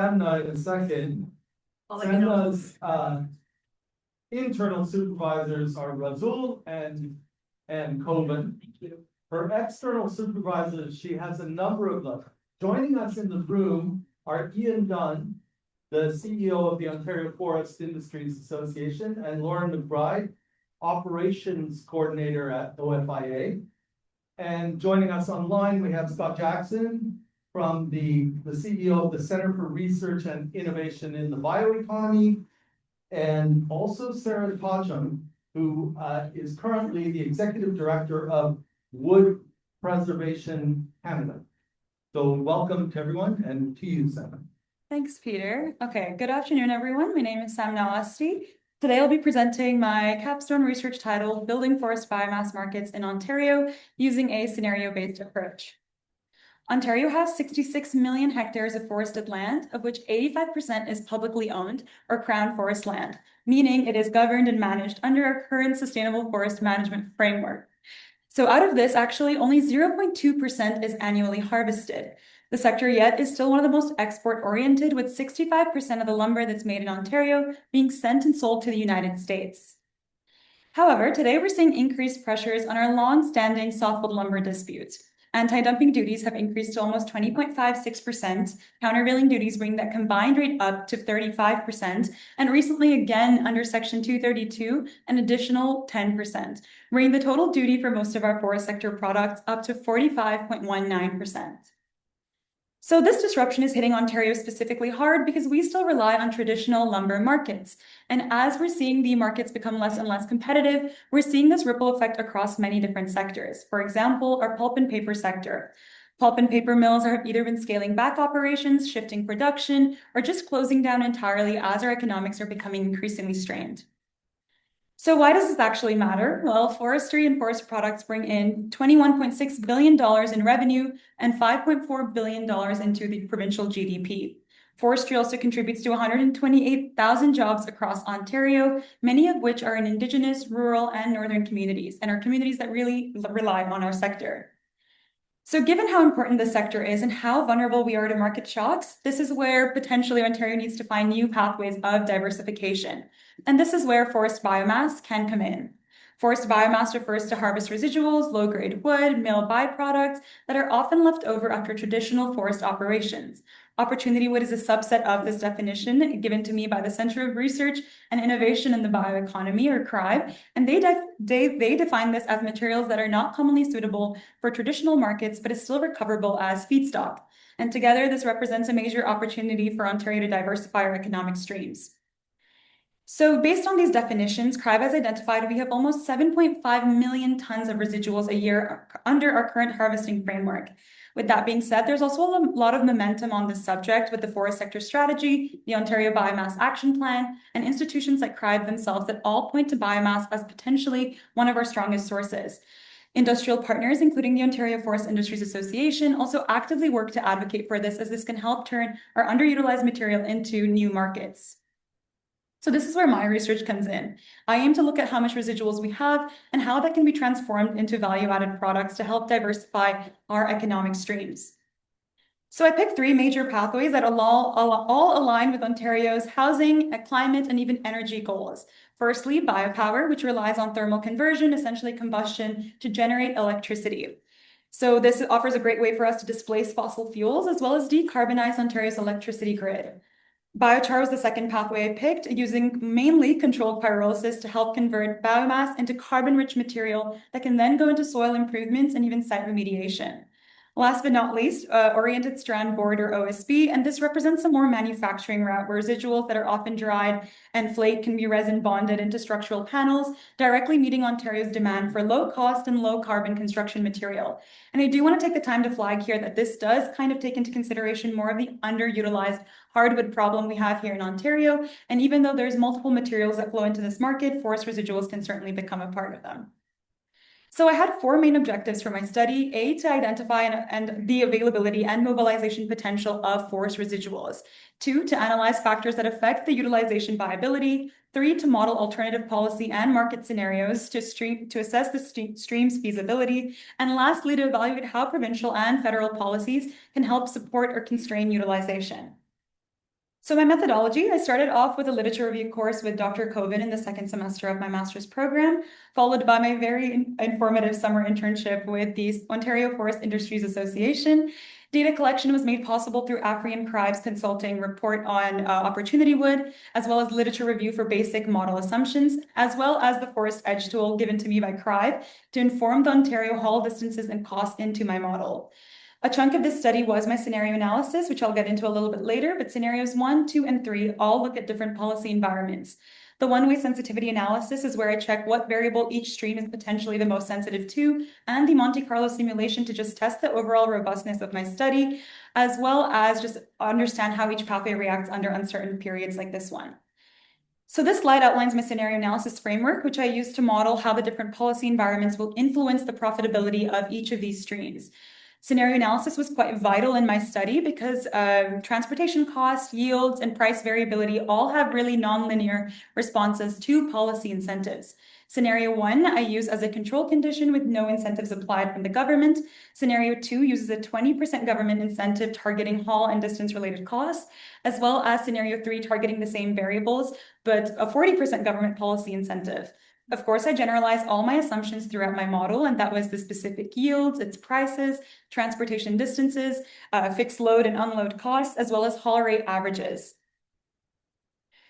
Samna in a second. Samna's internal supervisors are Rasoul and Koven. Her external supervisors, she has a number of them. Joining us in the room are Dunn, the CEO of the Ontario Forest Industries Association, and Lauren McBride, Operations Coordinator at OFIA. And joining us online, we have Scott Jackson from the CEO of the Center for Research and Innovation in the Bioeconomy, and also Sarah Todgham, who is currently the Executive Director of Wood Preservation Canada. So welcome to everyone, and to you, Samna. Thanks, Peter. Okay, good afternoon, everyone. My name is Samna Osti. Today I'll be presenting my capstone research titled Building Forest Biomass Markets in Ontario Using a Scenario-Based Approach. Ontario has 66 million hectares of forested land, of which 85% is publicly owned or Crown Forest land, meaning it is governed and managed under our current Sustainable Forest Management Framework. So out of this, actually, only 0.2% is annually harvested. The sector yet is still one of the most export-oriented, with 65% of the lumber that's made in Ontario being sent and sold to the United States. However, today we're seeing increased pressures on our long-standing softwood lumber disputes. Anti-dumping duties have increased to almost 20.56%, countervailing duties bring that combined rate up to 35%, and recently again under Section 232, an additional 10%, bringing the total duty for most of our forest sector products up to 45.19%. So this disruption is hitting Ontario specifically hard because we still rely on traditional lumber markets. And as we're seeing the markets become less and less competitive, we're seeing this ripple effect across many different sectors. For example, our pulp and paper sector. Pulp and paper mills have either been scaling back operations, shifting production, or just closing down entirely as our economics are becoming increasingly strained. So why does this actually matter? Well, forestry and forest products bring in $21.6 billion in revenue and $5.4 billion into the provincial GDP. Forestry also contributes to 128,000 jobs across Ontario, many of which are in Indigenous, rural, and northern communities, and are communities that really rely on our sector. So given how important this sector is and how vulnerable we are to market shocks, this is where potentially Ontario needs to find new pathways of diversification. And this is where forest biomass can come in. Forest biomass refers to harvest residuals, low-grade wood, mill byproducts that are often left over after traditional forest operations. Opportunity wood is a subset of this definition given to me by the Center of Research and Innovation in the Bioeconomy, or CRIBE, and they define this as materials that are not commonly suitable for traditional markets, but is still recoverable as feedstock. And together, this represents a major opportunity for Ontario to diversify our economic streams. So based on these definitions, CRIBE has identified we have almost 7.5 million tons of residuals a year under our current harvesting framework. With that being said, there's also a lot of momentum on this subject with the Forest Sector Strategy, the Ontario Biomass Action Plan, and institutions like CRIBE themselves that all point to biomass as potentially one of our strongest sources. Industrial partners, including the Ontario Forest Industries Association, also actively work to advocate for this, as this can help turn our underutilized material into new markets. So this is where my research comes in. I aim to look at how much residuals we have and how that can be transformed into value-added products to help diversify our economic streams. So I picked three major pathways that all align with Ontario's housing, climate, and even energy goals. Firstly, biopower, which relies on thermal conversion, essentially combustion, to generate electricity. So this offers a great way for us to displace fossil fuels as well as decarbonize Ontario's electricity grid. Biochar was the second pathway I picked, using mainly controlled pyrolysis to help convert biomass into carbon-rich material that can then go into soil improvements and even site remediation. Last but not least, oriented strand board, or OSB, and this represents a more manufacturing route where residuals that are often dried and flake can be resin bonded into structural panels, directly meeting Ontario's demand for low cost and low carbon construction material. And I do want to take the time to flag here that this does kind of take into consideration more of the underutilized hardwood problem we have here in Ontario. And even though there's multiple materials that flow into this market, forest residuals can certainly become a part of them. So I had four main objectives for my study: A, to identify and the availability and mobilization potential of forest residuals; 2, to analyze factors that affect the utilization viability; 3, to model alternative policy and market scenarios to assess the stream's feasibility; and lastly, to evaluate how provincial and federal policies can help support or constrain utilization. So my methodology, I started off with a literature review course with Dr. Koven in the second semester of my master's program, followed by my very informative summer internship with the Ontario Forest Industries Association. Data collection was made possible through AFRI and CRIBE's consulting report on opportunity wood, as well as literature review for basic model assumptions, as well as the Forest Edge tool given to me by CRIBE to inform the Ontario haul distances and costs into my model. A chunk of this study was my scenario analysis, which I'll get into a little bit later, but scenarios 1, 2, and 3 all look at different policy environments. The one-way sensitivity analysis is where I check what variable each stream is potentially the most sensitive to, and the Monte Carlo simulation to just test the overall robustness of my study, as well as just understand how each pathway reacts under uncertain periods like this one. So this slide outlines my scenario analysis framework, which I use to model how the different policy environments will influence the profitability of each of these streams. Scenario analysis was quite vital in my study because transportation costs, yields, and price variability all have really nonlinear responses to policy incentives. Scenario 1, I use as a control condition with no incentives applied from the government. Scenario 2 uses a 20% government incentive targeting haul and distance-related costs, as well as Scenario 3 targeting the same variables, but a 40% government policy incentive. Of course, I generalize all my assumptions throughout my model, and that was the specific yields, its prices, transportation distances, fixed load and unload costs, as well as haul rate averages.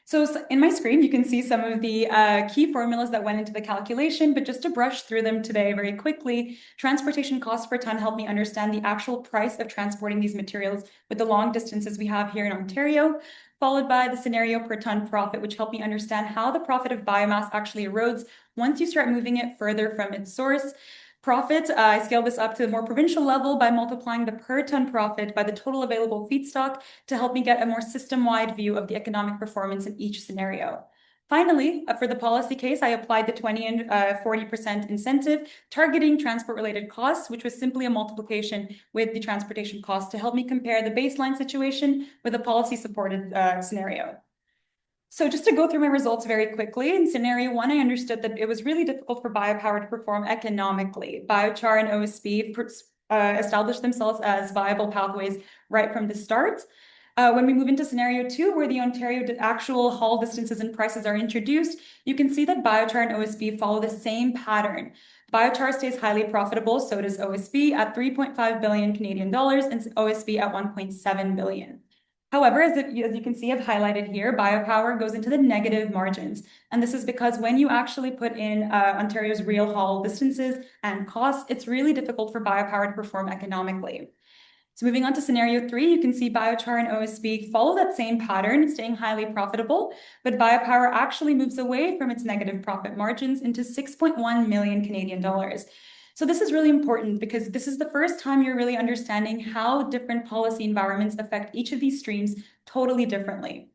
So in my screen, you can see some of the key formulas that went into the calculation, but just to brush through them today very quickly, transportation costs per ton help me understand the actual price of transporting these materials with the long distances we have here in Ontario, followed by the scenario per ton profit, which helped me understand how the profit of biomass actually erodes once you start moving it further from its source. Profit, I scaled this up to the more provincial level by multiplying the per ton profit by the total available feedstock to help me get a more system-wide view of the economic performance in each scenario. Finally, for the policy case, I applied the 20 and 40% incentive targeting transport-related costs, which was simply a multiplication with the transportation cost to help me compare the baseline situation with a policy-supported scenario. So just to go through my results very quickly, in scenario 1, I understood that it was really difficult for biopower to perform economically. Biochar and OSB established themselves as viable pathways right from the start. When we move into scenario 2, where the Ontario actual haul distances and prices are introduced, you can see that biochar and OSB follow the same pattern. Biochar stays highly profitable, so does OSB at 3.5 billion Canadian dollars and OSB at 1.7 billion. However, as you can see, I've highlighted here, biopower goes into the negative margins. And this is because when you actually put in Ontario's real haul distances and costs, it's really difficult for biopower to perform economically. So moving on to scenario 3, you can see biochar and OSB follow that same pattern, staying highly profitable, but biopower actually moves away from its negative profit margins into 6.1 million Canadian dollars. So this is really important because this is the first time you're really understanding how different policy environments affect each of these streams totally differently.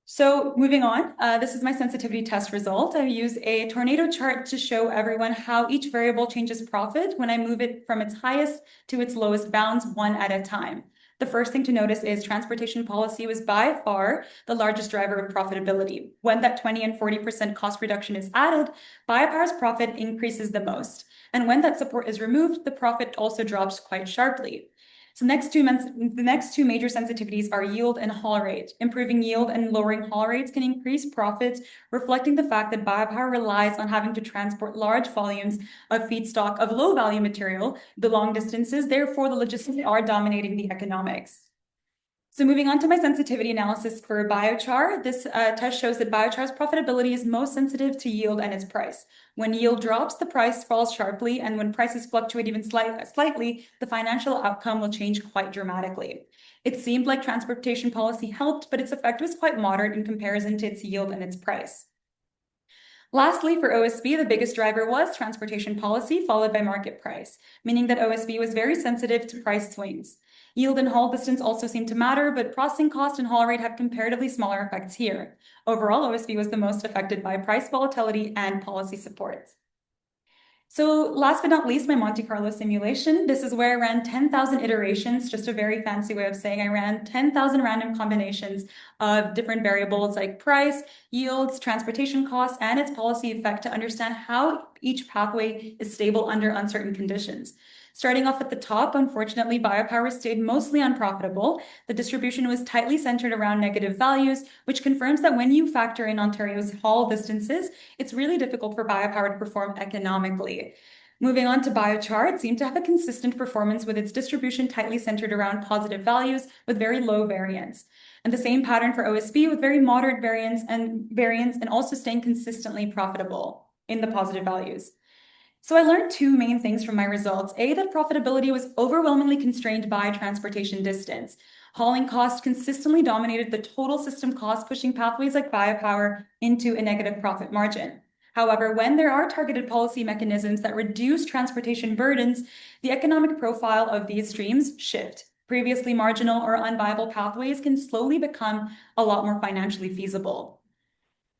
So moving on, this is my sensitivity test result. I use a tornado chart to show everyone how each variable changes profit when I move it from its highest to its lowest bounds one at a time. The first thing to notice is transportation policy was by far the largest driver of profitability. When that 20 and 40% cost reduction is added, biopower's profit increases the most. And when that support is removed, the profit also drops quite sharply. So the next two major sensitivities are yield and haul rate. Improving yield and lowering haul rates can increase profits, reflecting the fact that biopower relies on having to transport large volumes of feedstock of low-value material, the long distances. Therefore, the logistics are dominating the economics. So moving on to my sensitivity analysis for biochar, this test shows that biochar's profitability is most sensitive to yield and its price. When yield drops, the price falls sharply, and when prices fluctuate even slightly, the financial outcome will change quite dramatically. It seemed like transportation policy helped, but its effect was quite moderate in comparison to its yield and its price. Lastly, for OSB, the biggest driver was transportation policy, followed by market price, meaning that OSB was very sensitive to price swings. Yield and haul distance also seem to matter, but processing cost and haul rate have comparatively smaller effects here. Overall, OSB was the most affected by price volatility and policy support. So last but not least, my Monte Carlo simulation. This is where I ran 10,000 iterations, just a very fancy way of saying I ran 10,000 random combinations of different variables like price, yields, transportation costs, and its policy effect to understand how each pathway is stable under uncertain conditions. Starting off at the top, unfortunately, biopower stayed mostly unprofitable. The distribution was tightly centered around negative values, which confirms that when you factor in Ontario's haul distances, it's really difficult for biopower to perform economically. Moving on to biochar, it seemed to have a consistent performance with its distribution tightly centered around positive values with very low variance. And the same pattern for OSB with very moderate variance and also staying consistently profitable in the positive values. So I learned two main things from my results. A, that profitability was overwhelmingly constrained by transportation distance. Hauling costs consistently dominated the total system cost, pushing pathways like biopower into a negative profit margin. However, when there are targeted policy mechanisms that reduce transportation burdens, the economic profile of these streams shift. Previously marginal or unviable pathways can slowly become a lot more financially feasible.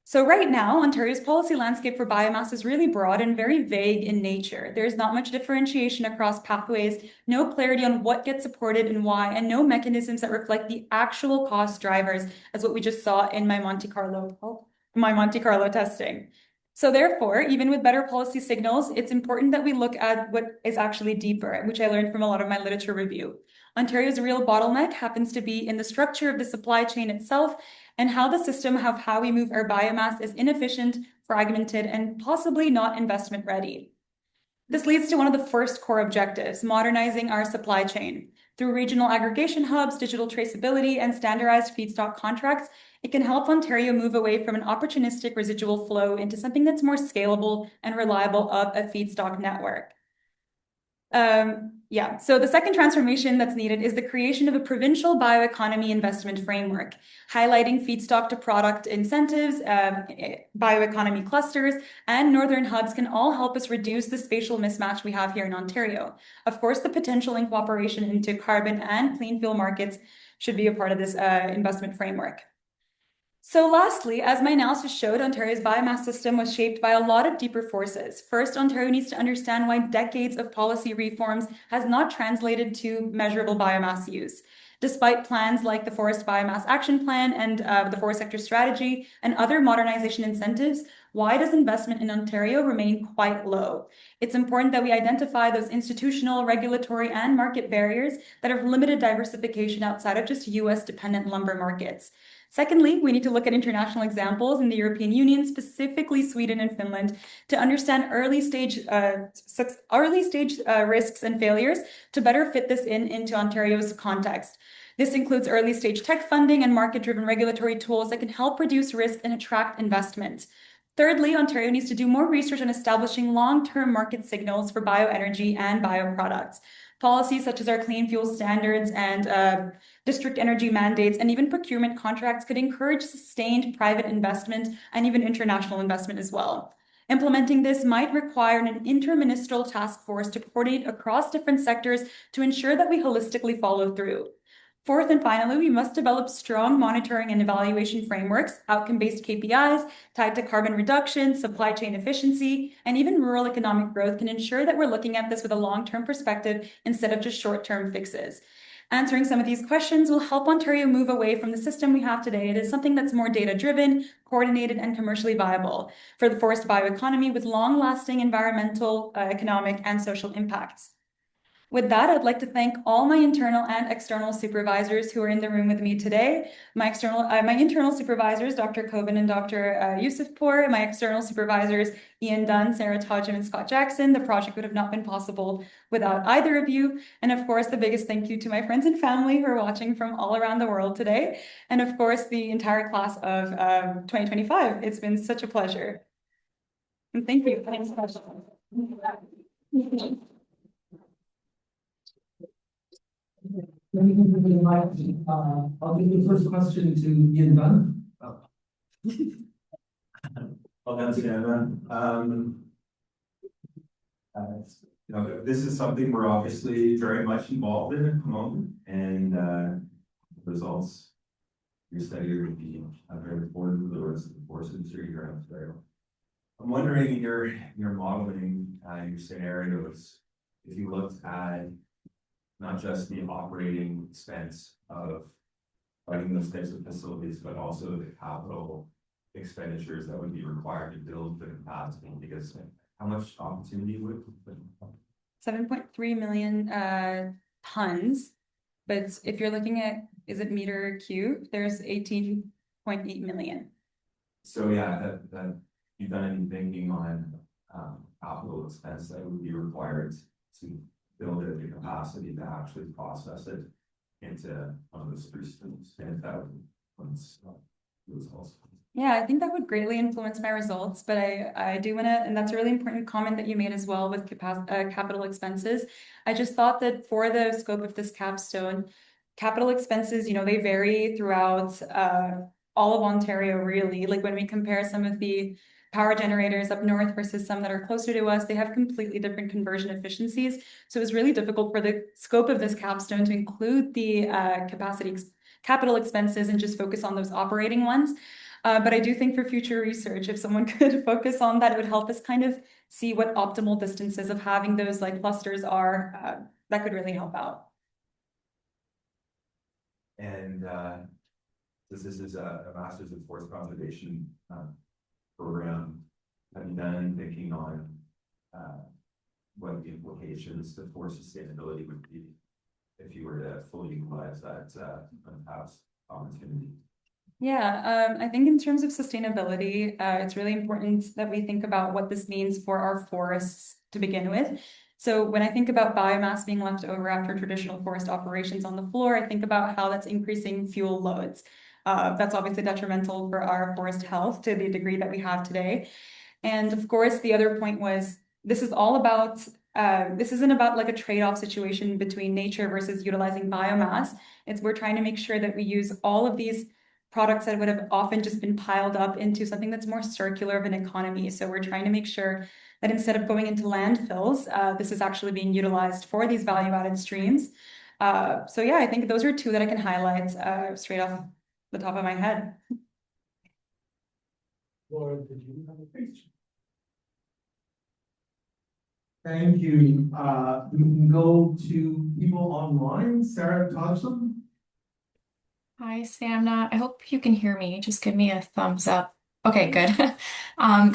So right now, Ontario's policy landscape for biomass is really broad and very vague in nature. There's not much differentiation across pathways, no clarity on what gets supported and why, and no mechanisms that reflect the actual cost drivers, as what we just saw in my Monte Carlo testing. So therefore, even with better policy signals, it's important that we look at what is actually deeper, which I learned from a lot of my literature review. Ontario's real bottleneck happens to be in the structure of the supply chain itself and how the system of how we move our biomass is inefficient, fragmented, and possibly not investment ready. This leads to one of the first core objectives, modernizing our supply chain. Through regional aggregation hubs, digital traceability, and standardized feedstock contracts, it can help Ontario move away from an opportunistic residual flow into something that's more scalable and reliable of a feedstock network. So the second transformation that's needed is the creation of a provincial bioeconomy investment framework, highlighting feedstock to product incentives, bioeconomy clusters, and northern hubs can all help us reduce the spatial mismatch we have here in Ontario. Of course, the potential in cooperation into carbon and clean fuel markets should be a part of this investment framework. So lastly, as my analysis showed, Ontario's biomass system was shaped by a lot of deeper forces. First, Ontario needs to understand why decades of policy reforms has not translated to measurable biomass use. Despite plans like the Forest Biomass Action Plan and the Forest Sector Strategy and other modernization incentives, why does investment in Ontario remain quite low? It's important that we identify those institutional, regulatory, and market barriers that have limited diversification outside of just US-dependent lumber markets. Secondly, we need to look at international examples in the European Union, specifically Sweden and Finland, to understand early stage risks and failures to better fit this into Ontario's context. This includes early stage tech funding and market-driven regulatory tools that can help reduce risk and attract investment. Thirdly, Ontario needs to do more research on establishing long-term market signals for bioenergy and bioproducts. Policies such as our clean fuel standards and district energy mandates and even procurement contracts could encourage sustained private investment and even international investment as well. Implementing this might require an interministerial task force to coordinate across different sectors to ensure that we holistically follow through. Fourth and finally, we must develop strong monitoring and evaluation frameworks, outcome-based KPIs tied to carbon reduction, supply chain efficiency, and even rural economic growth can ensure that we're looking at this with a long-term perspective instead of just short-term fixes. Answering some of these questions will help Ontario move away from the system we have today. It is something that's more data-driven, coordinated, and commercially viable for the forest bioeconomy with long-lasting environmental, economic, and social impacts. With that, I'd like to thank all my internal and external supervisors who are in the room with me today. My internal supervisors, Dr. Koven and Dr. Yousefpour, my external supervisors, Ian Dunn, Sarah Todgham, and Scott Jackson. The project would have not been possible without either of you. And of course, the biggest thank you to my friends and family who are watching from all around the world today. And of course, the entire class of 2025. It's been such a pleasure. And thank you. Thanks so much. I'll give the first question to Ian Dunn. Well, that's this is something we're obviously very much involved in at the moment, and results your study are going to be very important for the rest of the forest industry here in Ontario. I'm wondering in your modeling, your scenarios, if you looked at not just the operating expense of running those types of facilities, but also the capital expenditures that would be required to build the capacity, because how much opportunity would 7.3 million tons. But if you're looking at, is it meter cube? There's 18.8 million. So yeah, that you've done any thinking on capital expense that would be required to build it the capacity to actually process it into one of those three streams, and that would results. Yeah, I think that would greatly influence my results, but I do want to, and that's a really important comment that you made as well with capital expenses. I just thought that for the scope of this capstone, capital expenses, they vary throughout all of Ontario, really. Like when we compare some of the power generators up north versus some that are closer to us, they have completely different conversion efficiencies. So it was really difficult for the scope of this capstone to include the capital expenses and just focus on those operating ones. But I do think for future research, if someone could focus on that, it would help us kind of see what optimal distances of having those like clusters are. That could really help out. And this is a Master's in Forest Conservation program. Have you done any thinking on what the implications to forest sustainability would be if you were to fully utilize that untapped opportunity? Yeah, I think in terms of sustainability, it's really important that we think about what this means for our forests to begin with. So when I think about biomass being left over after traditional forest operations on the floor, I think about how that's increasing fuel loads. That's obviously detrimental for our forest health to the degree that we have today. And of course, the other point was this is all about, this isn't about like a trade-off situation between nature versus utilizing biomass. We're trying to make sure that we use all of these products that would have often just been piled up into something that's more circular of an economy. So we're trying to make sure that instead of going into landfills, this is actually being utilized for these value-added streams. So yeah, I think those are two that I can highlight straight off the top of my head. Laura, did you have a question? Thank you. We can go to people online. Sarah Todgham. Hi, Samna. I hope you can hear me. Just give me a thumbs up. Okay, good.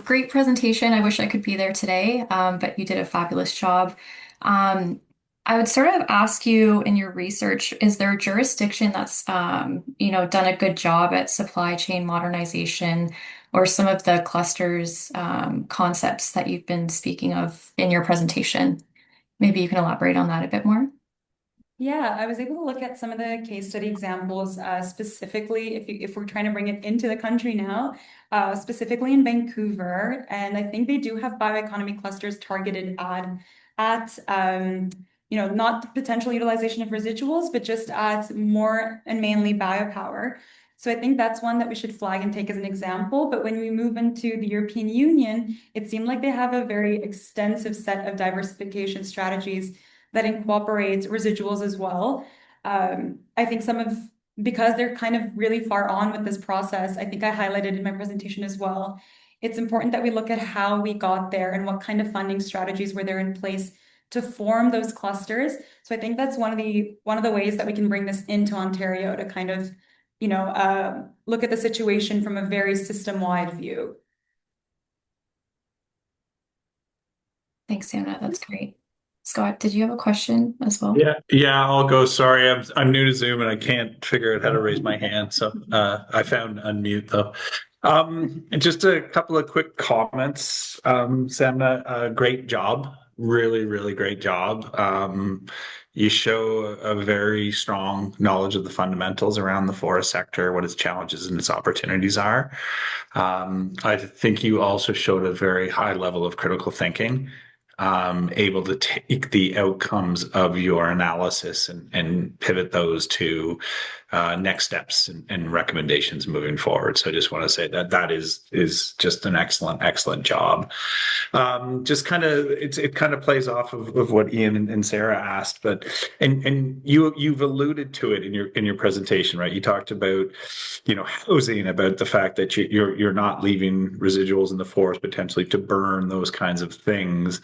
Great presentation. I wish I could be there today, but you did a fabulous job. I would sort of ask you in your research, is there a jurisdiction that's, done a good job at supply chain modernization or some of the clusters concepts that you've been speaking of in your presentation? Maybe you can elaborate on that a bit more. Yeah, I was able to look at some of the case study examples, specifically if we're trying to bring it into the country now, specifically in Vancouver. And I think they do have bioeconomy clusters targeted at not potential utilization of residuals, but just at more and mainly biopower. So I think that's one that we should flag and take as an example. But when we move into the European Union, it seemed like they have a very extensive set of diversification strategies that incorporates residuals as well. I think because they're kind of really far on with this process, I think I highlighted in my presentation as well. It's important that we look at how we got there and what kind of funding strategies were there in place to form those clusters. So I think that's one of the ways that we can bring this into Ontario to kind of, look at the situation from a very system-wide view. Thanks, Anna. That's great. Scott, did you have a question as well? Yeah, I'll go. Sorry, I'm new to Zoom and I can't figure out how to raise my hand. So I found unmute though. Just a couple of quick comments. Samna, great job. Really, really great job. You show a very strong knowledge of the fundamentals around the forest sector, what its challenges and its opportunities are. I think you also showed a very high level of critical thinking, able to take the outcomes of your analysis and pivot those to next steps and recommendations moving forward. So I just want to say that is just an excellent job. Just kind of it kind of plays off of what Ian and Sarah asked, but and you've alluded to it in your presentation, right? You talked about housing, about the fact that you're not leaving residuals in the forest potentially to burn, those kinds of things.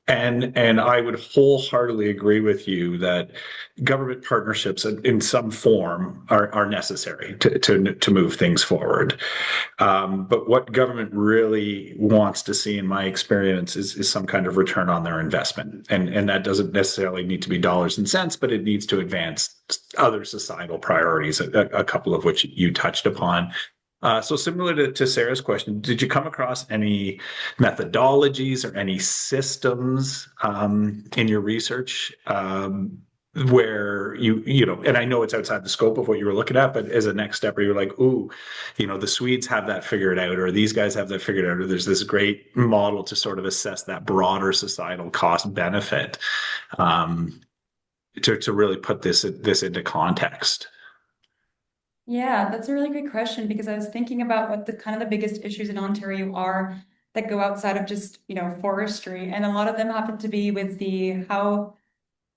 And I would wholeheartedly agree with you that government partnerships in some form are necessary to move things forward. But what government really wants to see, in my experience, is some kind of return on their investment. And that doesn't necessarily need to be dollars and cents, but it needs to advance other societal priorities, a couple of which you touched upon. So similar to Sarah's question, did you come across any methodologies or any systems in your research where and I know it's outside the scope of what you were looking at, but as a next step, where you're like, ooh, the Swedes have that figured out, or these guys have that figured out, or there's this great model to sort of assess that broader societal cost benefit to really put this into context. Yeah, that's a really great question because I was thinking about what the kind of the biggest issues in Ontario are that go outside of just, forestry. And a lot of them happen to be with how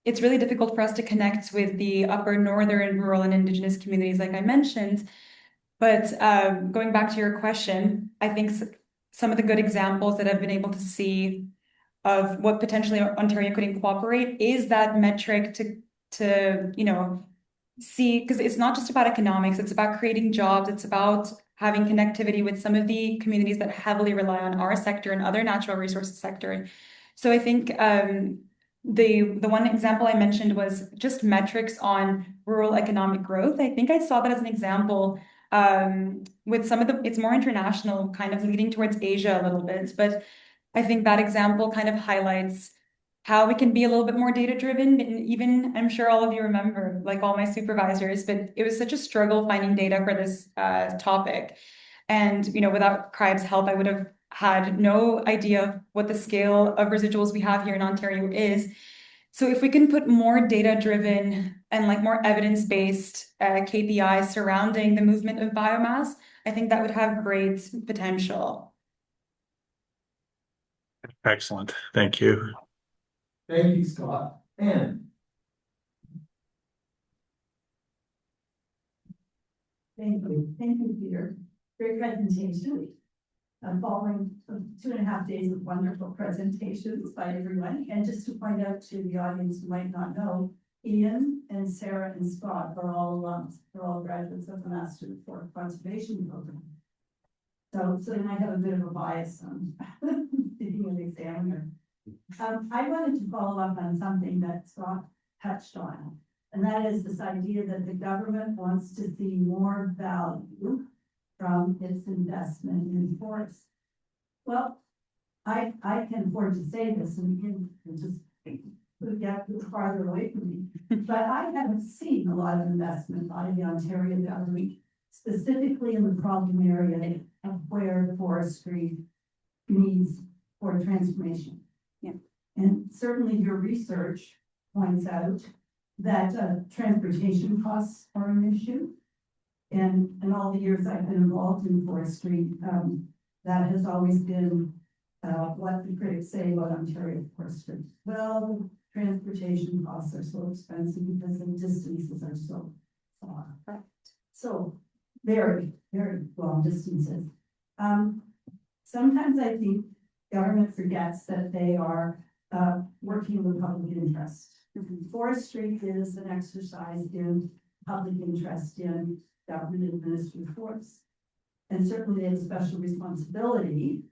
it's really difficult for us to connect with the upper northern rural and indigenous communities, like I mentioned. But going back to your question, I think some of the good examples that I've been able to see of what potentially Ontario could incorporate is that metric to see, because it's not just about economics, it's about creating jobs, it's about having connectivity with some of the communities that heavily rely on our sector and other natural resources sector. So I think the one example I mentioned was just metrics on rural economic growth. I think I saw that as an example with some of it's more international, kind of leading towards Asia a little bit, but I think that example kind of highlights how we can be a little bit more data driven. And even I'm sure all of you remember, like all my supervisors, but it was such a struggle finding data for this topic. And, without CRIBE's help, I would have had no idea of what the scale of residuals we have here in Ontario is. So if we can put more data driven and like more evidence-based KPIs surrounding the movement of biomass, I think that would have great potential. Excellent. Thank you. Thank you, Scott. And Thank you, Peter. Great presentation. Following 2.5 days of wonderful presentations by everyone. And just to point out to the audience who might not know, Ian and Sarah and Scott are all alums. They're all graduates of the Master for Conservation program. So they might have a bit of a bias on being an examiner. I wanted to follow up on something that Scott touched on, and that is this idea that the government wants to see more value from its investment in forests. Well, I can afford to say this, and you can just get farther away from me, but I haven't seen a lot of investment by the Ontario government, specifically in the problem area of where forestry needs for transformation. Yeah. And certainly your research points out that transportation costs are an issue. And in all the years I've been involved in forestry, that has always been what the critics say about Ontario forestry. Well, transportation costs are so expensive because the distances are so far. Right. So very, very long distances. Sometimes I think government forgets that they are working with public interest. Mm-hmm. Forestry is an exercise in public interest in government administered forests. And certainly they have a special responsibility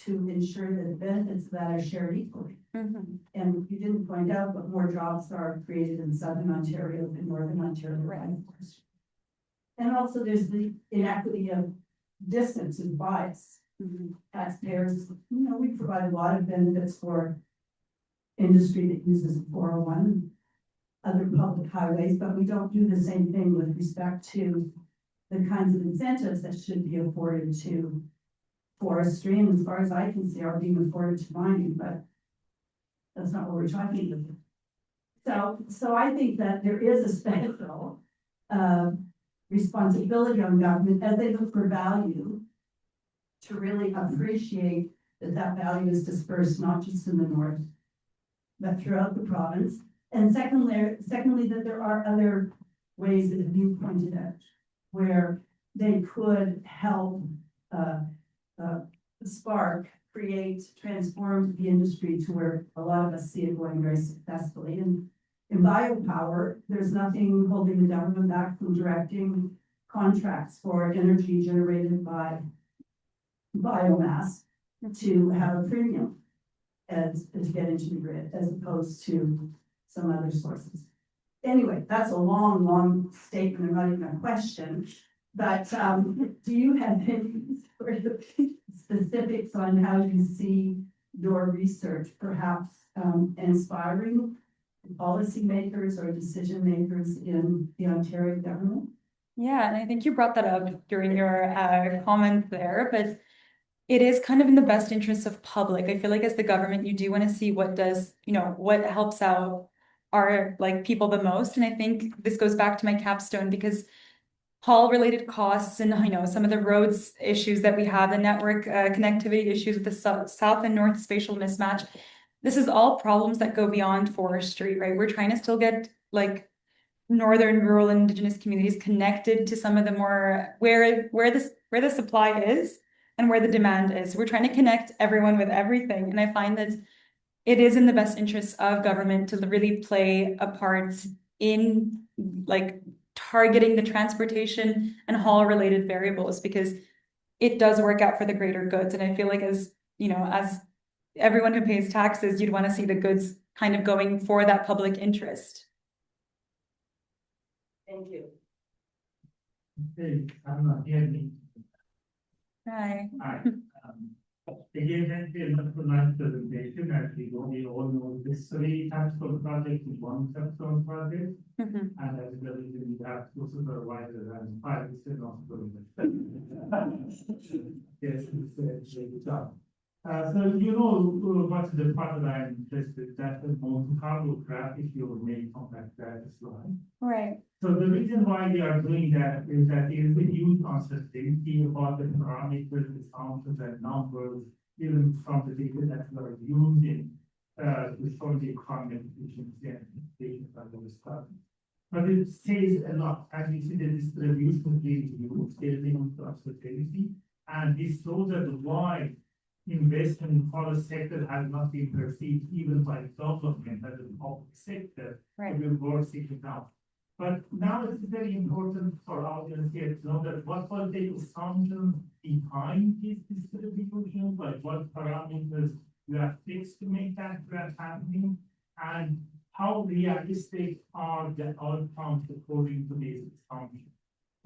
to ensure that the benefits of that are shared equally. Mm-hmm. And you didn't point out, but more jobs are created in Southern Ontario than Northern Ontario. Right. And also there's the inequity of distance and bias. Mm-hmm. Taxpayers, we provide a lot of benefits for industry that uses 401, other public highways, but we don't do the same thing with respect to the kinds of incentives that should be afforded to forestry, and as far as I can see, are being afforded to mining, but that's not what we're talking about. So I think that there is a special responsibility on government as they look for value to really appreciate that value is dispersed not just in the north, but throughout the province. And secondly, that there are other ways that you pointed out where they could help spark transform the industry to where a lot of us see it going very successfully. And in biopower, there's nothing holding the government back from directing contracts for energy generated by biomass to have a premium as to get into the grid, as opposed to some other sources. Anyway, that's a long, long statement, and not even a question. But do you have any sort of specifics on how you see your research perhaps inspiring policymakers or decision makers in the Ontario government? Yeah, and I think you brought that up during your comment there, but it is kind of in the best interest of public. I feel like as the government, you do want to see what does, what helps out our like people the most. And I think this goes back to my capstone because haul related costs and some of the roads issues that we have, the network connectivity issues with the south and north spatial mismatch. This is all problems that go beyond forestry, right? We're trying to still get like northern rural indigenous communities connected to some of the more where the supply is and where the demand is. We're trying to connect everyone with everything. And I find that it is in the best interest of government to really play a part in like targeting the transportation and haul related variables because it does work out for the greater goods. And I feel like as everyone who pays taxes, you'd want to see the goods kind of going for that public interest. Thank you. Hey, I'm not hearing. Hi. Hi. Again, thank you very much for nice presentation. As we all know, this 3 Capstone project is 1 Capstone project, and as well as we have 2 supervisors and 5 still not supervisors. Yes, it's a good job. So what's the part that I'm interested that the most cargo graph if you make on that slide. Right. So the reason why they are doing that is that there is a huge uncertainty about the parameters, the assumptions and numbers, even from the data that we are using to show the economic efficiency and efficiency of the stuff. But it says a lot, and you see the distribution is huge, there's a huge uncertainty, and this shows that why investment in forest sector has not been perceived even by development as a public sector to be worth it out. But now it's very important for our audience here to know that what was the assumptions behind this distribution, like what parameters you have fixed to make that happening, and how realistic are the outcomes according to these assumptions.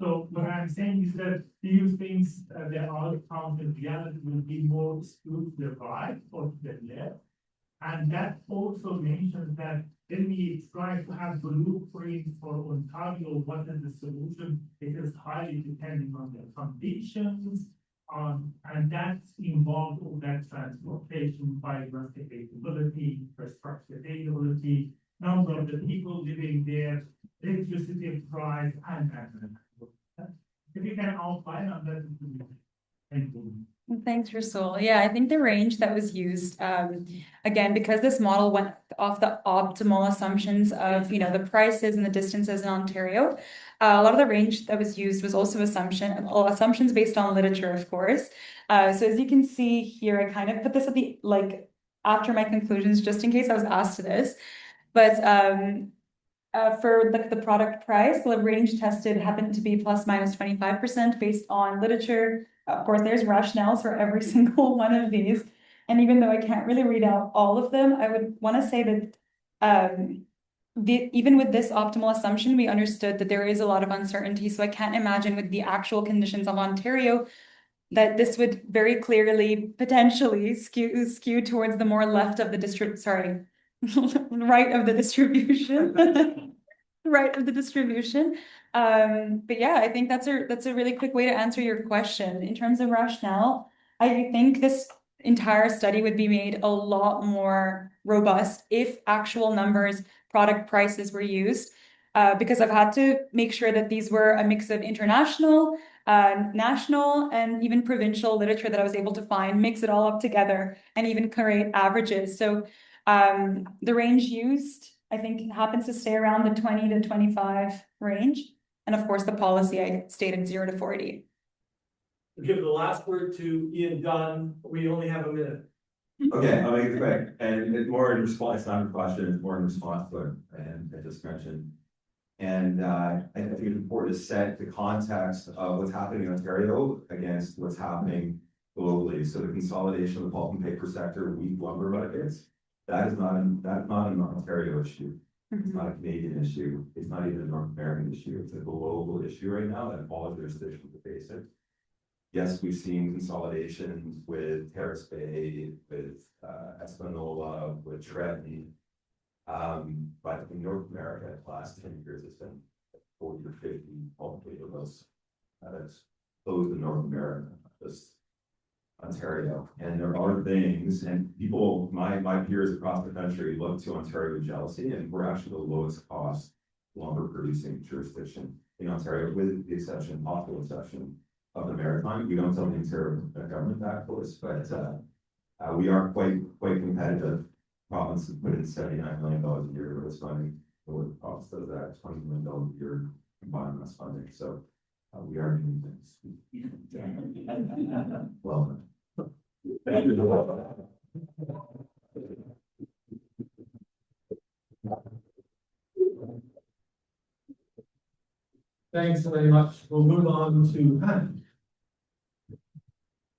So what I'm saying is that do you think the outcome in reality will be more skewed to the right or to the left? And that also mentions that when we try to have blueprint for Ontario, what is the solution? It is highly dependent on the conditions, and that's involved all that transportation, biodiversity availability, infrastructure availability, number of the people living there, electricity price, and. If you can outline on that, thank you. Thanks, Rasoul. Yeah, I think the range that was used, again, because this model went off the optimal assumptions of, the prices and the distances in Ontario, a lot of the range that was used was also assumptions based on literature, of course. So as you can see here, I kind of put this at the, after my conclusions, just in case I was asked this, but for the product price, the range tested happened to be plus minus 25% based on literature. Of course, there's rationales for every single one of these. And even though I can't really read out all of them, I would want to say that even with this optimal assumption, we understood that there is a lot of uncertainty. So I can't imagine with the actual conditions of Ontario that this would very clearly potentially skew towards the more left of the right of the distribution. Right of the distribution. But yeah, I think that's a really quick way to answer your question. In terms of rationale, I think this entire study would be made a lot more robust if actual numbers, product prices were used, because I've had to make sure that these were a mix of international, national, and even provincial literature that I was able to find, mix it all up together, and even create averages. So the range used, I think, happens to stay around the 20 to 25 range. And of course, the policy I stated 0 to 40. We'll give the last word to Ian Dunn. We only have a minute. Okay, I'll make it quick, and it's more in response, it's not a question, it's more in response to what I just mentioned. And I think it's important to set the context of what's happening in Ontario against what's happening globally. So the consolidation of the pulp and paper sector, wheat lumber markets, that's not an Ontario issue. It's not a Canadian issue. It's not even a North American issue. It's a global issue right now that all jurisdictions are facing. Yes, we've seen consolidations with Terrace Bay, with Espanola, with Trenton. But in North America, the last 10 years, it's been 40 or 50 pulp paper mills that's closed in North America, just Ontario. And there are things, and people, my peers across the country look to Ontario with jealousy, and we're actually the lowest cost lumber producing jurisdiction in Ontario, with the exception, possible exception of the Maritime. We don't tell the Ontario government that, of course, but we are quite competitive. Province has put in $79 million a year for this funding. The province does that $20 million a year in biomass funding. So we are doing things. Well, thank you. Thanks very much. We'll move on to